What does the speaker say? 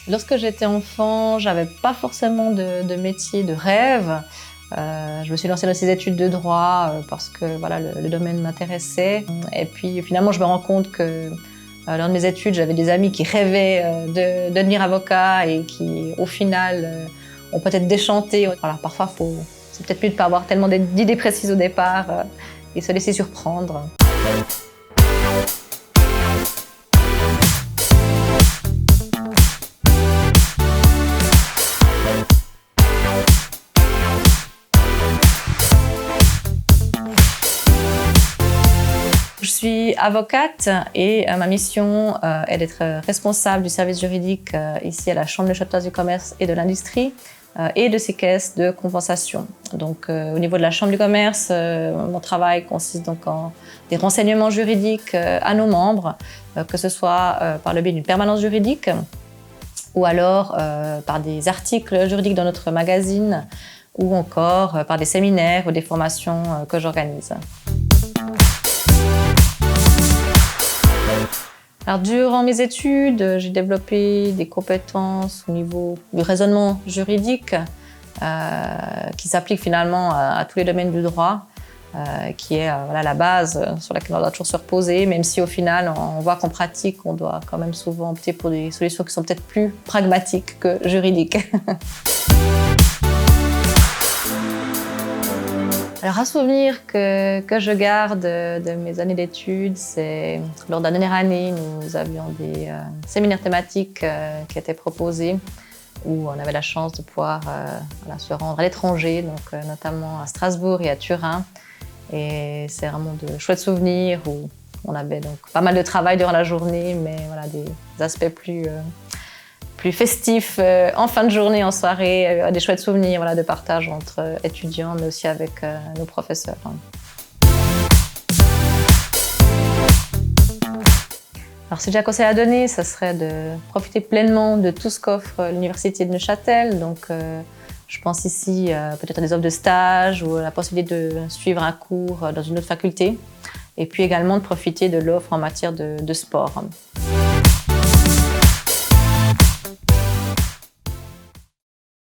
Lorsque j'étais enfant, j'avais pas forcément de métier de rêve. Je me suis lancée dans ces études de droit parce que voilà, le domaine m'intéressait. Et puis finalement, je me rends compte que lors de mes études, j'avais des amis qui rêvaient de devenir avocat et qui, au final, ont peut-être déchanté. Voilà, parfois, c'est peut-être mieux de ne pas avoir tellement d'idées précises au départ et se laisser surprendre. Je suis avocate et ma mission est d'être responsable du service juridique ici à la Chambre neuchâteloise du commerce et de l'industrie et de ses caisses de compensation. Donc, au niveau de la Chambre du commerce, mon travail consiste donc en des renseignements juridiques à nos membres, que ce soit par le biais d'une permanence juridique ou alors par des articles juridiques dans notre magazine ou encore par des séminaires ou des formations que j'organise. Alors, durant mes études, j'ai développé des compétences au niveau du raisonnement juridique qui s'appliquent finalement à tous les domaines du droit, qui est voilà, la base sur laquelle on doit toujours se reposer, même si au final, on voit qu'en pratique, on doit quand même souvent opter pour des solutions qui sont peut-être plus pragmatiques que juridiques. Alors, un souvenir que je garde de mes années d'études, c'est lors de la dernière année, nous avions des séminaires thématiques qui étaient proposés où on avait la chance de pouvoir voilà, se rendre à l'étranger, donc notamment à Strasbourg et à Turin. Et c'est vraiment de chouettes souvenirs où on avait donc pas mal de travail durant la journée, mais voilà, des aspects plus festifs en fin de journée, en soirée, des chouettes souvenirs voilà, de partage entre étudiants, mais aussi avec nos professeurs. Alors, si j'ai un conseil à donner, ça serait de profiter pleinement de tout ce qu'offre l'Université de Neuchâtel. Donc, je pense ici peut-être à des offres de stage ou à la possibilité de suivre un cours dans une autre faculté. Et puis également de profiter de l'offre en matière de sport.